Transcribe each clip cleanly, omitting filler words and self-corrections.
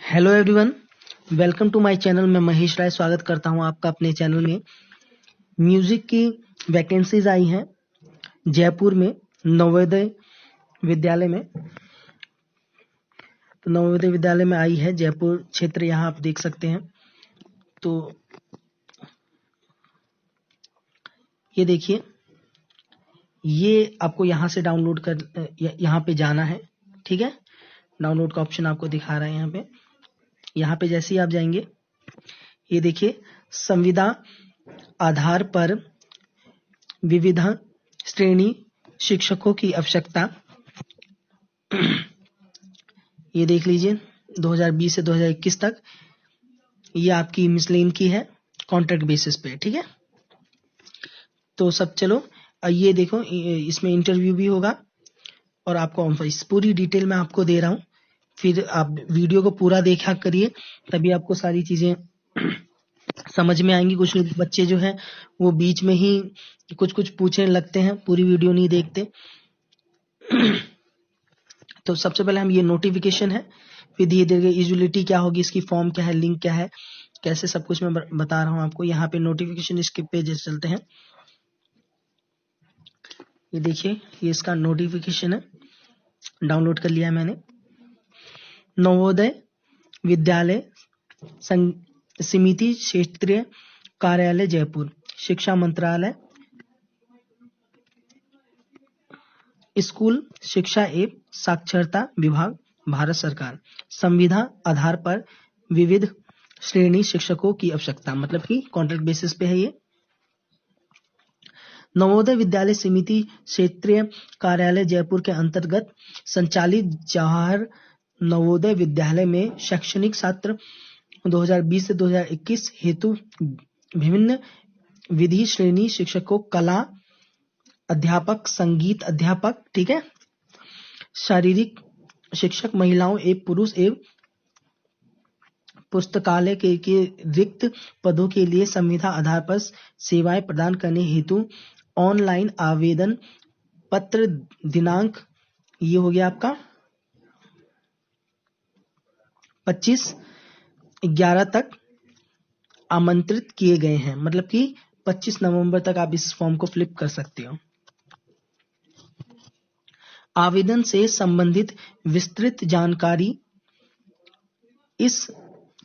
Hello everyone, welcome to my channel. मैं महेश राय स्वागत करता हूं आपका अपने चैनल में। म्यूजिक की वैकेंसीज आई हैं जयपुर में नवोदय विद्यालय में। तो नवोदय विद्यालय में आई है जयपुर क्षेत्र, यहाँ आप देख सकते हैं। तो ये देखिए, ये आपको यहाँ से डाउनलोड कर यहाँ पे जाना है, ठीक है। डाउनलोड का ऑप्शन आपको दिखा रहा है यहाँ पे। यहाँ पे जैसे ही आप जाएंगे, ये देखिए, संविदा आधार पर विविध श्रेणी शिक्षकों की आवश्यकता। ये देख लीजिए, 2020 से 2021 तक ये आपकी मिसलेन की है, कॉन्ट्रैक्ट बेसिस पे, ठीक है। तो सब चलो, ये देखो, इसमें इंटरव्यू भी होगा और आपको इस पूरी डिटेल में आपको दे रहा हूँ। फिर आप वीडियो को पूरा देखा करिए, तभी आपको सारी चीजें समझ में आएंगी। कुछ बच्चे जो हैं वो बीच में ही कुछ कुछ पूछने लगते हैं, पूरी वीडियो नहीं देखते। तो सबसे पहले हम ये नोटिफिकेशन है, फिर धीरे धीरे यूटिलिटी क्या होगी, इसकी फॉर्म क्या है, लिंक क्या है, कैसे सब कुछ मैं बता रहा हूँ आपको। यहाँ पे नोटिफिकेशन इसके पेजेस चलते हैं। ये देखिए, ये इसका नोटिफिकेशन है, डाउनलोड कर लिया है मैंने। नवोदय विद्यालय समिति क्षेत्रीय कार्यालय जयपुर, शिक्षा मंत्रालय, स्कूल शिक्षा एवं साक्षरता विभाग, भारत सरकार। संविदा आधार पर विविध श्रेणी शिक्षकों की आवश्यकता, मतलब कि कॉन्ट्रैक्ट बेसिस पे है ये। नवोदय विद्यालय समिति क्षेत्रीय कार्यालय जयपुर के अंतर्गत संचालित जवाहर नवोदय विद्यालय में शैक्षणिक सत्र 2020 से 2021 हेतु विभिन्न विधि श्रेणी शिक्षकों, कला अध्यापक, संगीत अध्यापक, ठीक है, शारीरिक शिक्षक, महिलाओं एवं पुरुष एवं पुस्तकालय के रिक्त पदों के लिए संविदा आधार पर सेवाएं प्रदान करने हेतु ऑनलाइन आवेदन पत्र दिनांक, ये हो गया आपका 25/11 तक आमंत्रित किए गए हैं। मतलब कि 25 नवंबर तक आप इस फॉर्म को फिलअप कर सकते हो। आवेदन से संबंधित विस्तृत जानकारी इस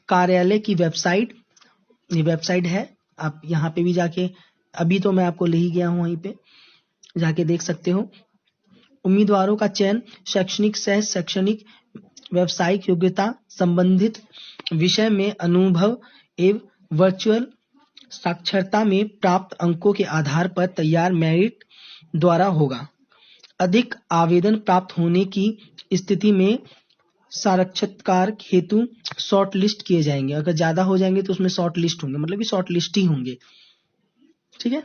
कार्यालय की वेबसाइट, ये वेबसाइट है, आप यहाँ पे भी जाके, अभी तो मैं आपको ले ही गया हूँ, वहीं पे जाके देख सकते हो। उम्मीदवारों का चयन शैक्षणिक, सह शैक्षणिक, व्यावसायिक योग्यता, संबंधित विषय में अनुभव एवं वर्चुअल साक्षरता में प्राप्त अंकों के आधार पर तैयार मेरिट द्वारा होगा। अधिक आवेदन प्राप्त होने की स्थिति में साक्षात्कार हेतु शॉर्ट लिस्ट किए जाएंगे। अगर ज्यादा हो जाएंगे तो उसमें शॉर्ट लिस्ट होंगे, मतलब कि शॉर्ट लिस्ट ही होंगे, ठीक है।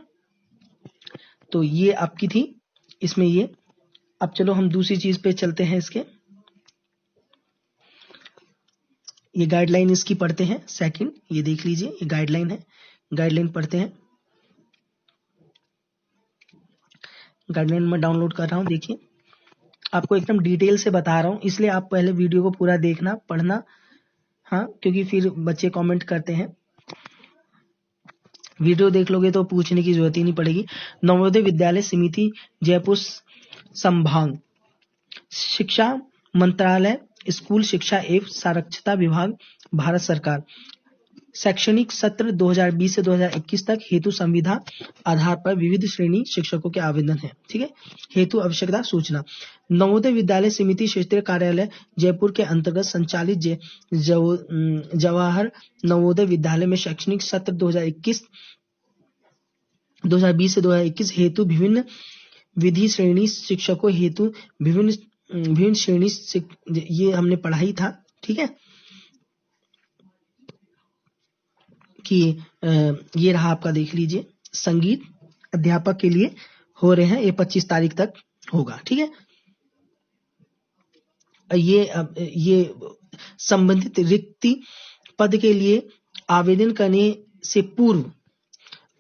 तो ये आपकी थी इसमें ये। अब चलो हम दूसरी चीज पे चलते हैं। इसके ये गाइडलाइन इसकी पढ़ते हैं। सेकंड, ये देख लीजिए, ये गाइडलाइन है, गाइडलाइन पढ़ते हैं। गाइडलाइन में डाउनलोड कर रहा हूँ। देखिए, आपको एकदम डिटेल से बता रहा हूँ, इसलिए आप पहले वीडियो को पूरा देखना, पढ़ना, हाँ, क्योंकि फिर बच्चे कमेंट करते हैं। वीडियो देख लोगे तो पूछने की जरूरत ही नहीं पड़ेगी। नवोदय विद्यालय समिति जयपुर संभाग, शिक्षा मंत्रालय, स्कूल शिक्षा एवं साक्षरता विभाग, भारत सरकार। शैक्षणिक सत्र 2020 से 2021 तक हेतु संविदा आधार पर विविध श्रेणी शिक्षकों के आवेदन है, ठीक है। हेतु आवश्यकता सूचना। नवोदय विद्यालय समिति क्षेत्रीय कार्यालय जयपुर के अंतर्गत संचालित जवाहर नवोदय विद्यालय में शैक्षणिक सत्र 2020 से 2021 हेतु विभिन्न विधि श्रेणी शिक्षकों हेतु विभिन्न श्रेणी, ये हमने पढ़ाई था, ठीक है, कि ये रहा आपका, देख लीजिए, संगीत अध्यापक के लिए हो रहे हैं, ये 25 तारीख तक होगा, ठीक है। ये संबंधित रिक्ति पद के लिए आवेदन करने से पूर्व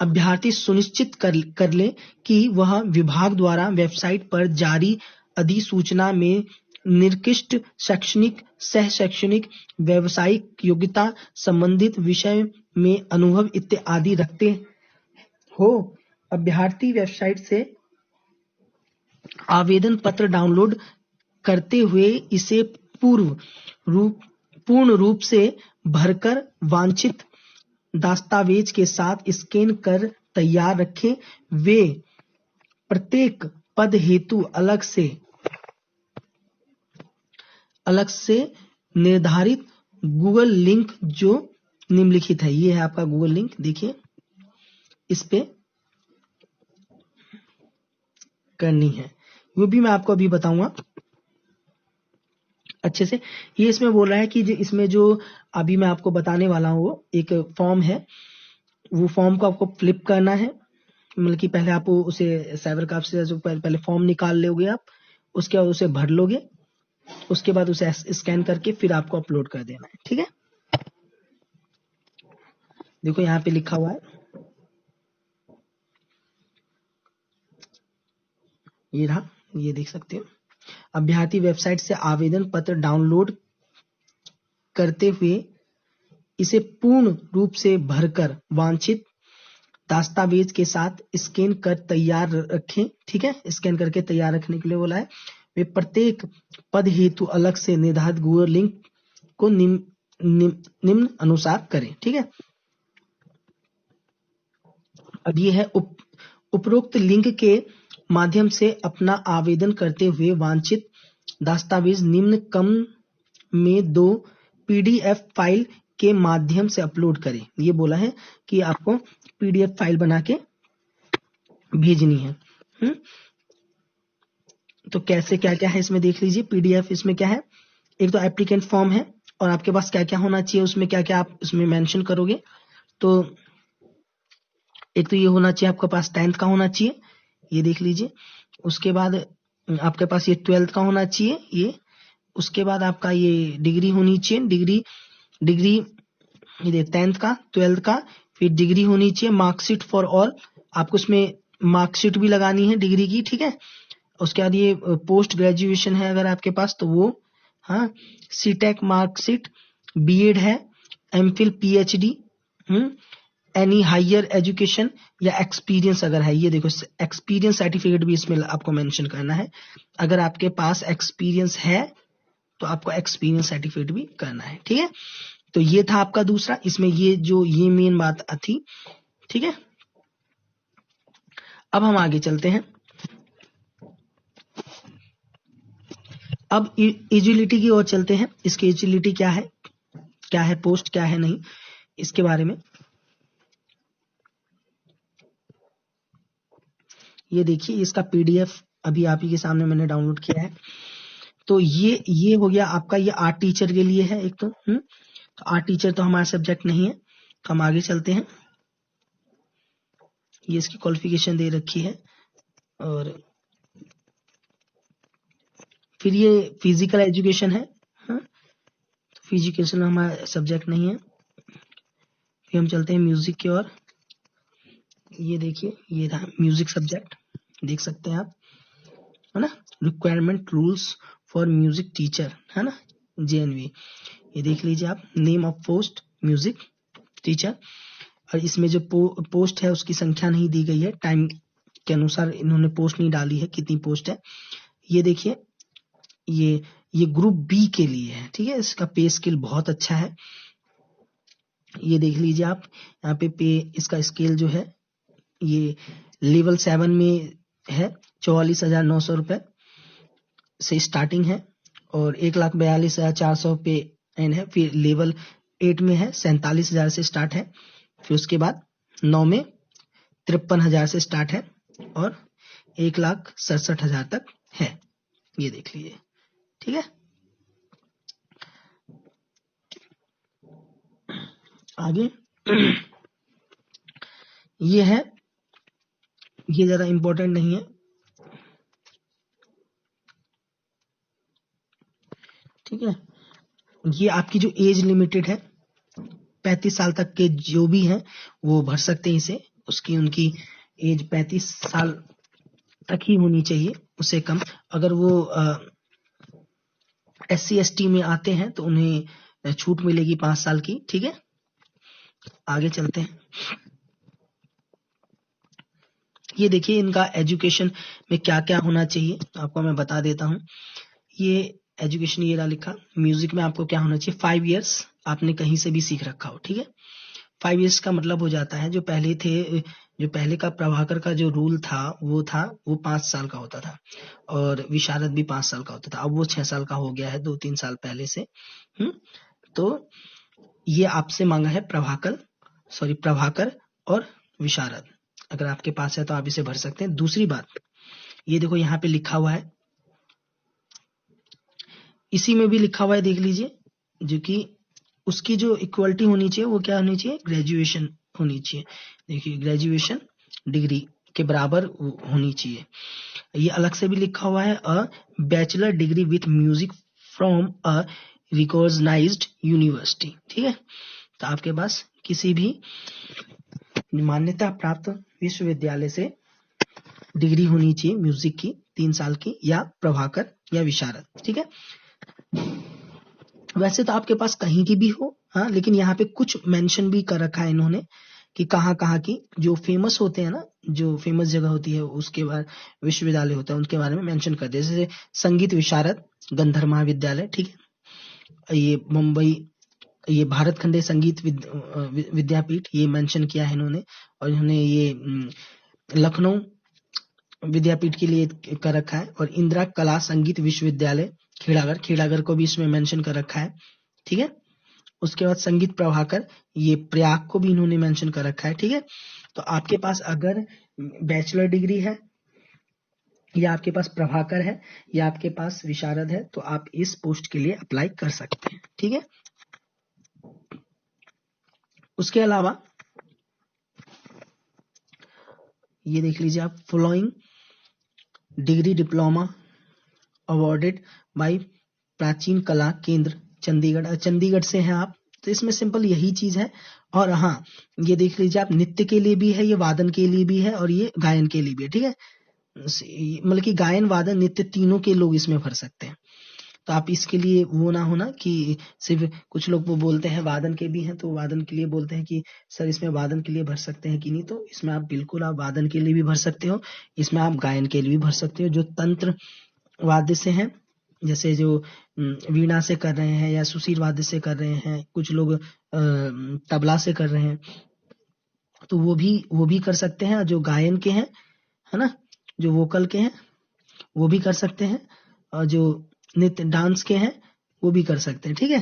अभ्यर्थी सुनिश्चित कर ले कि वह विभाग द्वारा वेबसाइट पर जारी अधिसूचना में निर्दिष्ट शैक्षणिक, सह शैक्षणिक, व्यावसायिक योग्यता, संबंधित विषय में अनुभव इत्यादि रखते हो। अभ्यर्थी वेबसाइट से आवेदन पत्र डाउनलोड करते हुए इसे पूर्ण रूप से भरकर वांछित दस्तावेज के साथ स्कैन कर तैयार रखें। वे प्रत्येक पद हेतु अलग से निर्धारित गूगल लिंक जो निम्नलिखित है, ये है आपका गूगल लिंक, देखिए इस पे करनी है, वो भी मैं आपको अभी बताऊंगा अच्छे से। ये इसमें बोल रहा है कि इसमें जो अभी मैं आपको बताने वाला हूँ वो एक फॉर्म है, वो फॉर्म को आपको फ्लिप करना है। मतलब कि पहले आप उसे साइबर कैफ से जो पहले फॉर्म निकाल लोगे आप, उसके बाद उसे भर लोगे, उसके बाद उसे स्कैन करके फिर आपको अपलोड कर देना है। ठीक है, देखो यहाँ पे लिखा हुआ है, ये रहा, ये देख सकते हो। अभ्यर्थी वेबसाइट से आवेदन पत्र डाउनलोड करते हुए इसे पूर्ण रूप से भरकर वांछित दस्तावेज के साथ स्कैन कर तैयार रखें। ठीक है, स्कैन करके तैयार रखने के लिए बोला है। वे प्रत्येक पद हेतु अलग से निर्धारित गूगल लिंक को निम्न अनुसार करें। ठीक है, अब ये है उपरोक्त लिंक के माध्यम से अपना आवेदन करते हुए वांछित दस्तावेज निम्न क्रम में 2 पीडीएफ फाइल के माध्यम से अपलोड करें। ये बोला है कि आपको पीडीएफ फाइल बना के भेजनी है। तो कैसे क्या क्या है इसमें देख लीजिए। पीडीएफ इसमें क्या है, एक तो एप्लीकेंट फॉर्म है और आपके पास क्या क्या होना चाहिए, उसमें क्या क्या आप उसमें मेंशन करोगे। तो एक तो ये होना चाहिए आपके पास 10th का होना चाहिए, ये देख लीजिए। उसके बाद आपके पास ये 12th का होना चाहिए ये। उसके बाद आपका ये डिग्री होनी चाहिए, डिग्री ये 10th का 12th का, फिर डिग्री होनी चाहिए। मार्कशीट फॉर ऑल, आपको उसमें मार्कशीट भी लगानी है डिग्री की। ठीक है, उसके बाद ये पोस्ट ग्रेजुएशन है अगर आपके पास तो वो, हाँ, सीटेक मार्कशीट, बीएड है, MPhil, PhD, any higher education या एक्सपीरियंस अगर है, ये देखो एक्सपीरियंस सर्टिफिकेट भी इसमें आपको मेंशन करना है। अगर आपके पास एक्सपीरियंस है तो आपको एक्सपीरियंस सर्टिफिकेट भी करना है। ठीक है, तो ये था आपका दूसरा, इसमें ये मेन बात थी। ठीक है, अब हम आगे चलते हैं। अब एजिलिटी की ओर चलते हैं। इसकी एजिलिटी क्या है पोस्ट क्या है नहीं, इसके बारे में ये देखिए। इसका पीडीएफ अभी आप ही के सामने मैंने डाउनलोड किया है। तो ये हो गया आपका, ये आर्ट टीचर के लिए है एक तो। आर्ट टीचर तो हमारा सब्जेक्ट नहीं है, तो हम आगे चलते हैं। ये इसकी क्वालिफिकेशन दे रखी है, और फिर ये फिजिकल एजुकेशन है। तो फिजिकल हमारा सब्जेक्ट नहीं है। फिर हम चलते हैं म्यूजिक की ओर। ये देखिए, ये रहा म्यूजिक सब्जेक्ट, देख सकते हैं आप, है ना। Requirement rules for music teacher, है ना, जेएनवी। ये देख लीजिए आप, name of post music teacher. और इसमें जो पोस्ट है उसकी संख्या नहीं दी गई है, टाइम के अनुसार इन्होंने पोस्ट नहीं डाली है कितनी पोस्ट है। ये देखिए, ये ग्रुप बी के लिए है। ठीक है, इसका पे स्केल बहुत अच्छा है, ये देख लीजिए आप। यहाँ पे इसका स्केल जो है ये लेवल 7 में है, 44,900 रुपए से स्टार्टिंग है, और 1,42,400 पे एन है। फिर लेवल 8 में है 47,000 से स्टार्ट है। फिर उसके बाद 9 में 53,000 से स्टार्ट है, और 1,67,000 तक है। ये देख लीजिए। ठीक है, आगे ये है, ये ज्यादा इंपॉर्टेंट नहीं है। ठीक है, ये आपकी जो एज लिमिटेड है 35 साल तक के जो भी हैं वो भर सकते हैं इसे। उनकी एज 35 साल तक ही होनी चाहिए, उससे कम अगर वो SC ST में आते हैं तो उन्हें छूट मिलेगी 5 साल की। ठीक है, आगे चलते हैं। ये देखिए इनका एजुकेशन में क्या क्या होना चाहिए, आपको मैं बता देता हूँ। ये एजुकेशन ये रहा लिखा, म्यूजिक में आपको क्या होना चाहिए, 5 इयर्स आपने कहीं से भी सीख रखा हो। ठीक है, 5 इयर्स का मतलब हो जाता है जो पहले का प्रभाकर का जो रूल था वो 5 साल का होता था, और विशारद भी 5 साल का होता था। अब वो 6 साल का हो गया है 2-3 साल पहले से। तो ये आपसे मांगा है प्रभाकर और विशारद। अगर आपके पास है तो आप इसे भर सकते हैं। दूसरी बात, ये देखो यहाँ पे लिखा हुआ है, इसी में भी लिखा हुआ है, देख लीजिए, जो कि उसकी जो इक्वलिटी होनी चाहिए वो क्या होनी चाहिए, ग्रेजुएशन होनी चाहिए। देखिए ग्रेजुएशन डिग्री के बराबर होनी चाहिए। ये अलग से भी लिखा हुआ है, a bachelor degree with music from a recognised university. ठीक है, तो आपके पास किसी भी मान्यता प्राप्त विश्वविद्यालय से डिग्री होनी चाहिए म्यूजिक की 3 साल की, या प्रभाकर या विशारद। ठीक है, वैसे तो आपके पास कहीं की भी हो, हाँ, लेकिन यहाँ पे कुछ मेंशन भी कर रखा है इन्होंने कि कहाँ कहाँ की, जो फेमस होते हैं ना, जो फेमस जगह होती है उसके बाद विश्वविद्यालय होता है उनके बारे में मेंशन कर दिया। जैसे संगीत विशारद गंधर्व महाविद्यालय, ठीक है, ये मुंबई, ये भारत खंडे संगीत विद्यापीठ, ये मेंशन किया है इन्होंने। और इन्होंने ये लखनऊ विद्यापीठ के लिए कर रखा है, और इंदिरा कला संगीत विश्वविद्यालय खेड़ागर को भी इसमें मेंशन कर रखा है। ठीक है, उसके बाद संगीत प्रभाकर, ये प्रयाग को भी इन्होंने मेंशन कर रखा है। ठीक है, तो आपके पास अगर बैचलर डिग्री है, या आपके पास प्रभाकर है, या आपके पास विशारद है, तो आप इस पोस्ट के लिए अप्लाई कर सकते हैं। ठीक है, उसके अलावा ये देख लीजिए आप, following degree diploma awarded bye प्राचीन कला केंद्र चंडीगढ़ से हैं आप, तो इसमें सिंपल यही चीज है। और हाँ, ये देख लीजिए आप, नृत्य के लिए भी है, ये वादन के लिए भी है, और ये गायन के लिए भी है। ठीक है, मतलब कि गायन वादन नृत्य तीनों के लोग इसमें भर सकते हैं। तो आप इसके लिए वो ना होना कि सिर्फ कुछ लोग वो बोलते हैं वादन के भी हैं, तो वादन के लिए बोलते हैं कि सर इसमें वादन के लिए भर सकते हैं कि नहीं, तो इसमें आप बिल्कुल आप वादन के लिए भी भर सकते हो, इसमें आप गायन के लिए भी भर सकते हो। जो तंत्र वाद्य से हैं, जैसे जो वीणा से कर रहे हैं, या सुशील वाद्य से कर रहे हैं, कुछ लोग तबला से कर रहे हैं, तो वो भी कर सकते हैं। जो गायन के हैं, है ना, जो वोकल के हैं वो भी कर सकते हैं, और जो नृत्य डांस के हैं वो भी कर सकते हैं। ठीक है,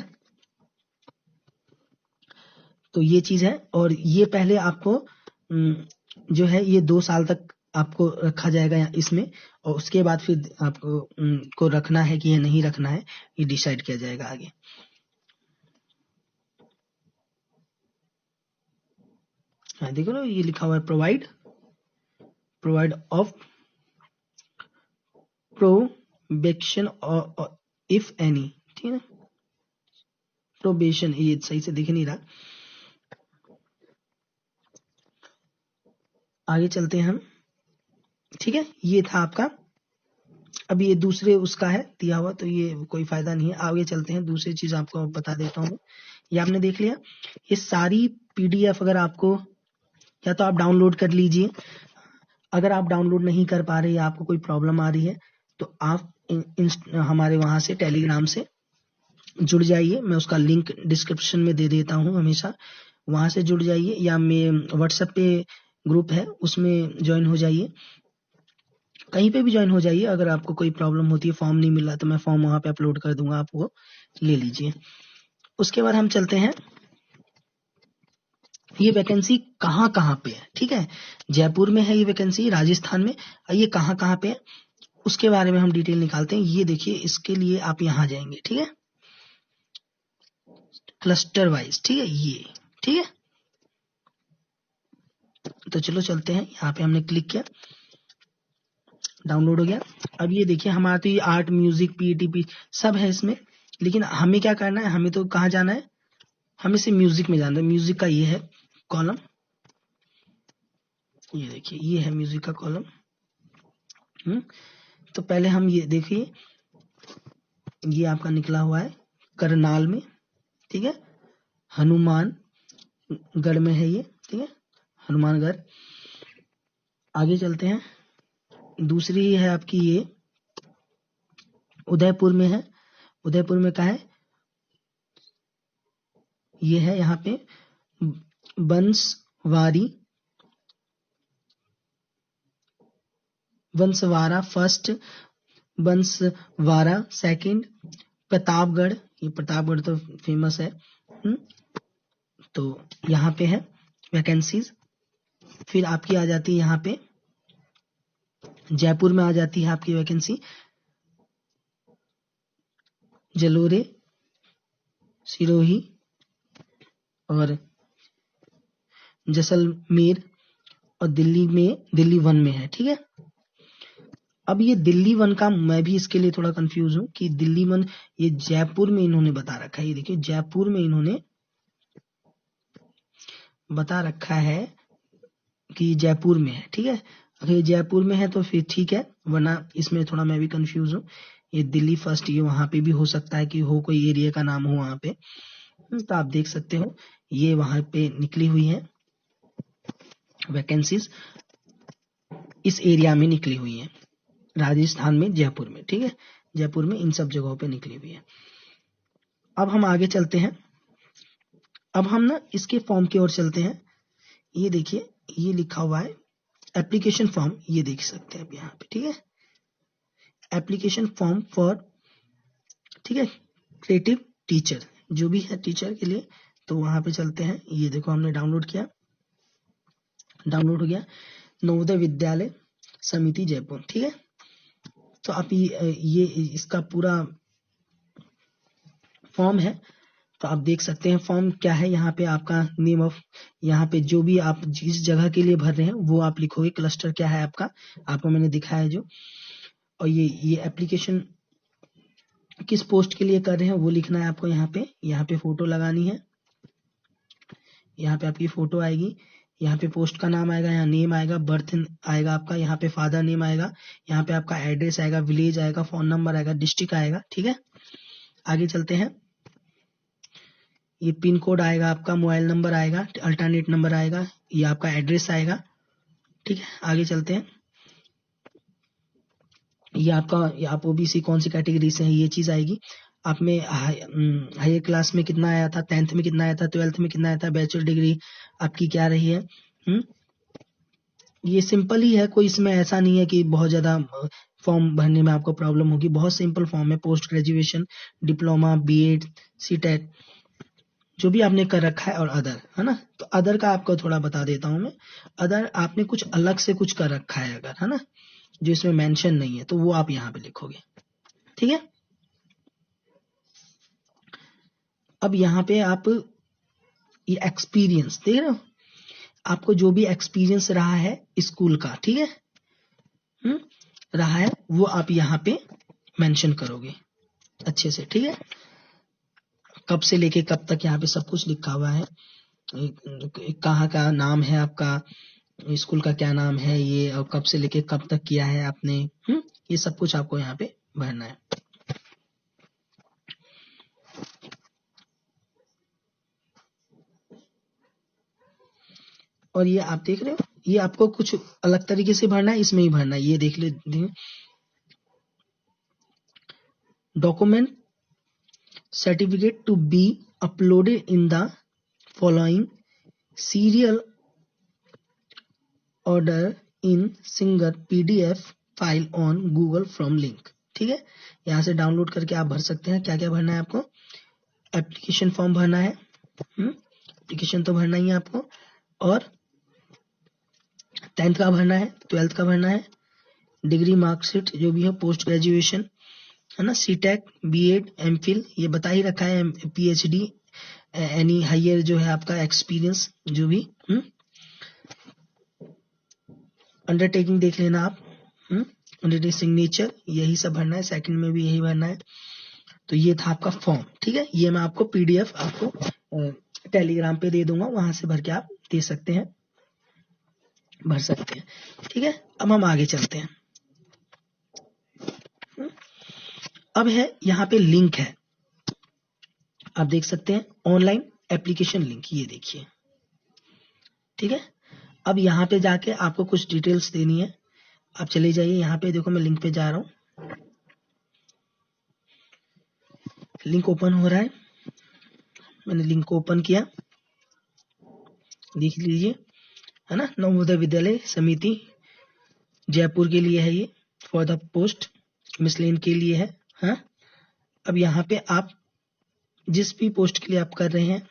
तो ये चीज है। और ये पहले आपको जो है ये 2 साल तक आपको रखा जाएगा इसमें, और उसके बाद फिर आपको को रखना है कि ये नहीं रखना है, ये डिसाइड किया जाएगा आगे। हाँ देखो ना, ये लिखा हुआ है प्रोवाइड ऑफ प्रोबेक्शन इफ एनी। ठीक है, प्रोबेशन, ये सही से दिख नहीं रहा, आगे चलते हैं हम। ठीक है, ये था आपका। अब ये दूसरे उसका है दिया हुआ, तो ये कोई फायदा नहीं है। आगे चलते हैं, दूसरी चीज आपको बता देता हूँ। ये आपने देख लिया, ये सारी PDF अगर आपको, या तो आप डाउनलोड कर लीजिए, अगर आप डाउनलोड नहीं कर पा रहे या आपको कोई प्रॉब्लम आ रही है, तो आप हमारे वहां से टेलीग्राम से जुड़ जाइए। मैं उसका लिंक डिस्क्रिप्शन में दे देता हूँ हमेशा, वहां से जुड़ जाइए, या मैं व्हाट्सएप पे ग्रुप है उसमें ज्वाइन हो जाइए, कहीं पे भी ज्वाइन हो जाइए। अगर आपको कोई प्रॉब्लम होती है, फॉर्म नहीं मिल रहा, तो मैं फॉर्म वहां पे अपलोड कर दूंगा, आप वो ले लीजिए। उसके बाद हम चलते हैं, ये वैकेंसी कहाँ कहाँ पे है। ठीक है, जयपुर में है ये वैकेंसी, राजस्थान में, ये कहाँ कहाँ पे है उसके बारे में हम डिटेल निकालते हैं। ये देखिए, इसके लिए आप यहाँ जाएंगे, ठीक है, क्लस्टर वाइज, ठीक है, ये ठीक है। तो चलो चलते हैं, यहाँ पे हमने क्लिक किया, डाउनलोड हो गया। अब ये देखिए, हमारा तो ये आर्ट, म्यूजिक, PETP सब है इसमें, लेकिन हमें क्या करना है, हमें तो कहाँ जाना है, हमें से म्यूजिक में जाना है। म्यूजिक का ये है कॉलम, ये देखिए, ये है म्यूजिक का कॉलम। तो पहले हम ये देखिए, ये आपका निकला हुआ है करनाल में, ठीक है, हनुमानगढ़ में है ये, ठीक है, हनुमानगढ़। आगे चलते हैं, दूसरी है आपकी ये उदयपुर में है। उदयपुर में कहाँ है, ये है यहाँ पे बंसवाड़ा फर्स्ट, बंसवाड़ा सेकंड, प्रतापगढ़, ये प्रतापगढ़ तो फेमस है। तो यहाँ पे है वैकेंसीज। फिर आपकी आ जाती है यहाँ पे जयपुर में आ जाती है आपकी वैकेंसी, जलोरे, सिरोही और जैसलमेर, और दिल्ली 1 में है, ठीक है। अब ये दिल्ली 1 का मैं भी इसके लिए थोड़ा कंफ्यूज हूं कि दिल्ली 1 ये जयपुर में इन्होंने बता रखा है। ये देखिए जयपुर में इन्होंने बता रखा है कि जयपुर में है, ठीक है। अगर ये जयपुर में है तो फिर ठीक है, वरना इसमें थोड़ा मैं भी कंफ्यूज हूँ। ये दिल्ली फर्स्ट, ये वहां पे भी हो सकता है कि हो कोई एरिया का नाम हो वहां पे। तो आप देख सकते हो ये वहां पे निकली हुई है वैकेंसीज, इस एरिया में निकली हुई है, राजस्थान में, जयपुर में, ठीक है, जयपुर में इन सब जगहों पे निकली हुई है। अब हम आगे चलते हैं, अब हम ना इसके फॉर्म की ओर चलते हैं। ये देखिए ये लिखा हुआ है एप्लीकेशन फॉर्म, ये देख सकते हैं आप यहाँ पे, ठीक है, एप्लीकेशन फॉर्म फॉर, ठीक है, क्रिएटिव टीचर, जो भी है टीचर के लिए। तो वहां पे चलते हैं, ये देखो हमने डाउनलोड किया, डाउनलोड हो गया, नवोदय विद्यालय समिति जयपुर, ठीक है। तो आप ये इसका पूरा फॉर्म है, तो आप देख सकते हैं फॉर्म क्या है। यहाँ पे आपका नेम ऑफ, यहाँ पे जो भी आप जिस जगह के लिए भर रहे हैं वो आप लिखोगे, क्लस्टर क्या है आपका, आपको मैंने दिखाया जो, और ये एप्लीकेशन किस पोस्ट के लिए कर रहे हैं वो लिखना है आपको। यहाँ पे फोटो लगानी है, यहाँ पे आपकी फोटो आएगी, यहाँ पे पोस्ट का नाम आएगा, यहाँ नेम आएगा, बर्थ आएगा आपका, यहाँ पे फादर नेम आएगा, यहाँ पे आपका एड्रेस आएगा, विलेज आएगा, फोन नंबर आएगा, डिस्ट्रिक्ट आएगा, ठीक है। आगे चलते हैं, ये पिन कोड आएगा आपका, मोबाइल नंबर आएगा, अल्टरनेट नंबर आएगा, ये आपका एड्रेस आएगा, ठीक है। आगे चलते हैं, ये आप ओबीसी कौन सी कैटेगरी से है ये चीज आएगी। आप में हायर क्लास में कितना आया था, 10th में कितना आया था, 12th में कितना आया था, बैचलर डिग्री आपकी क्या रही है। ये सिंपल ही है, कोई इसमें ऐसा नहीं है कि बहुत ज्यादा फॉर्म भरने में आपको प्रॉब्लम होगी, बहुत सिंपल फॉर्म है। Post graduation, diploma, BEd, CTET, जो भी आपने कर रखा है, और अदर, है ना। तो अदर का आपको थोड़ा बता देता हूं मैं। अदर आपने कुछ अलग से कुछ कर रखा है अगर, है ना, जो इसमें मेंशन नहीं है, तो वो आप यहाँ पे लिखोगे, ठीक है। अब यहाँ पे आप ये एक्सपीरियंस देख रहे हो, आपको जो भी एक्सपीरियंस रहा है स्कूल का, ठीक है, रहा है, वो आप यहाँ पे मेंशन करोगे अच्छे से, ठीक है। कब से लेके कब तक यहाँ पे सब कुछ लिखा हुआ है, कहाँ का नाम है आपका, स्कूल का क्या नाम है ये, और कब से लेके कब तक किया है आपने, ये सब कुछ आपको यहाँ पे भरना है। और ये आप देख रहे हो, ये आपको कुछ अलग तरीके से भरना है, इसमें ही भरना है, ये देख ले। Document certificate to be uploaded in the following serial order in single PDF file on Google from link, ठीक है। यहाँ से डाउनलोड करके आप भर सकते हैं। क्या क्या भरना है आपको, एप्लीकेशन फॉर्म भरना है, एप्लीकेशन तो भरना ही है आपको, और 10th का भरना है, 12th का भरना है, डिग्री मार्कशीट जो भी है, पोस्ट ग्रेजुएशन, है ना, सीटेक, बीएड, एमफिल, ये बता ही रखा है, पीएचडी, एनी हायर जो है आपका एक्सपीरियंस जो भी, अंडरटेकिंग देख लेना आप, अंडरटेकिंग सिग्नेचर, यही सब भरना है। सेकंड में भी यही भरना है। तो ये था आपका फॉर्म, ठीक है। ये मैं आपको पीडीएफ आपको टेलीग्राम पे दे दूंगा, वहां से भर के आप दे सकते हैं, भर सकते हैं, ठीक है। अब हम आगे चलते हैं। अब है यहाँ पे लिंक है, आप देख सकते हैं ऑनलाइन एप्लीकेशन लिंक, ये देखिए, ठीक है। अब यहाँ पे जाके आपको कुछ डिटेल्स देनी है, आप चले जाइए यहाँ पे, देखो मैं लिंक पे जा रहा हूँ, लिंक ओपन हो रहा है, मैंने लिंक को ओपन किया, देख लीजिए, है ना, नवोदय विद्यालय समिति जयपुर के लिए है ये, फॉर द पोस्ट मिसलेन के लिए है, हाँ। अब यहाँ पे आप जिस भी पोस्ट के लिए आप कर रहे हैं,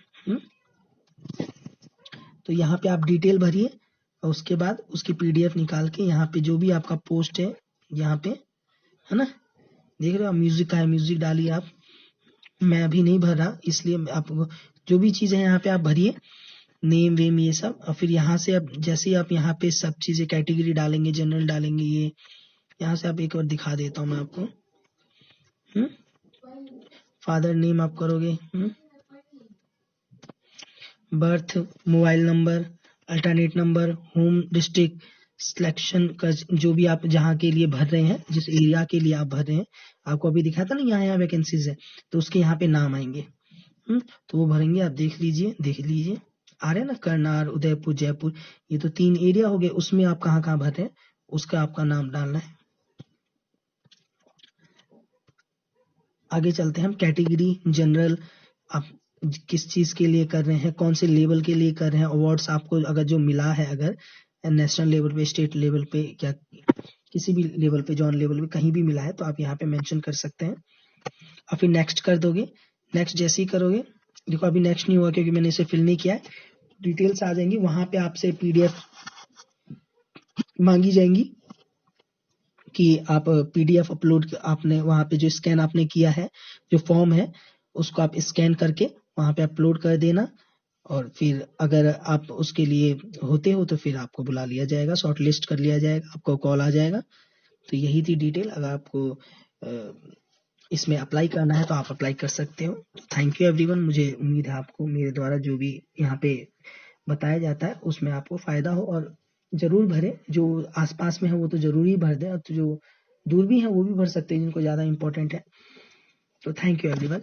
तो यहाँ पे आप डिटेल भरिए और उसके बाद उसकी पीडीएफ निकाल के यहाँ पे जो भी आपका पोस्ट है यहाँ पे, है ना, देख रहे हो, म्यूजिक का है, म्यूजिक डालिए आप, मैं अभी नहीं भर रहा इसलिए आप जो भी चीजें यहाँ पे आप भरिए, नेम वेम ये सब, और फिर यहाँ से अब जैसे ही आप यहाँ पे सब चीजें कैटेगरी डालेंगे, जनरल डालेंगे, ये यहाँ से आप एक बार दिखा देता हूँ मैं आपको, फादर नेम आप करोगे, birth, mobile number, alternate number, home district, selection का जो भी आप जहाँ के लिए भर रहे हैं, जिस एरिया के लिए आप भर रहे हैं, आपको अभी दिखा था ना यहाँ यहाँ वैकेंसीज है, तो उसके यहाँ पे नाम आएंगे, तो वो भरेंगे, आप देख लीजिए आ रहे हैं ना, करनाल, उदयपुर, जयपुर, ये तो 3 एरिया हो गए, उसमें आप कहाँ कहाँ भर रहे हैं उसका आपका नाम डालना है। आगे चलते हैं हम, कैटेगरी जनरल, आप किस चीज के लिए कर रहे हैं, कौन से लेवल के लिए कर रहे हैं, अवार्ड्स आपको अगर जो मिला है, अगर नेशनल लेवल पे, स्टेट लेवल पे, क्या किसी भी लेवल पे, जॉन लेवल पे कहीं भी मिला है तो आप यहाँ पे मेंशन कर सकते हैं, और फिर नेक्स्ट कर दोगे। नेक्स्ट जैसे ही करोगे, देखो अभी नेक्स्ट नहीं हुआ क्योंकि मैंने इसे फिल नहीं किया है, डिटेल्स आ जाएंगी, वहां पे आपसे पीडीएफ मांगी जाएंगी कि आप पीडीएफ अपलोड, आपने वहां पे जो स्कैन आपने किया है, जो फॉर्म है उसको आप स्कैन करके वहां पे अपलोड कर देना, और फिर अगर आप उसके लिए होते हो तो फिर आपको बुला लिया जाएगा, शॉर्ट लिस्ट कर लिया जाएगा, आपको कॉल आ जाएगा। तो यही थी डिटेल, अगर आपको इसमें अप्लाई करना है तो आप अप्लाई कर सकते हो। थैंक यू एवरीवन, मुझे उम्मीद है आपको मेरे द्वारा जो भी यहाँ पे बताया जाता है उसमें आपको फायदा हो, और जरूर भरे, जो आसपास में है वो तो जरूर ही भर दे, और तो जो दूर भी है वो भी भर सकते हैं जिनको ज्यादा इंपॉर्टेंट है। तो थैंक यू एवरीवन।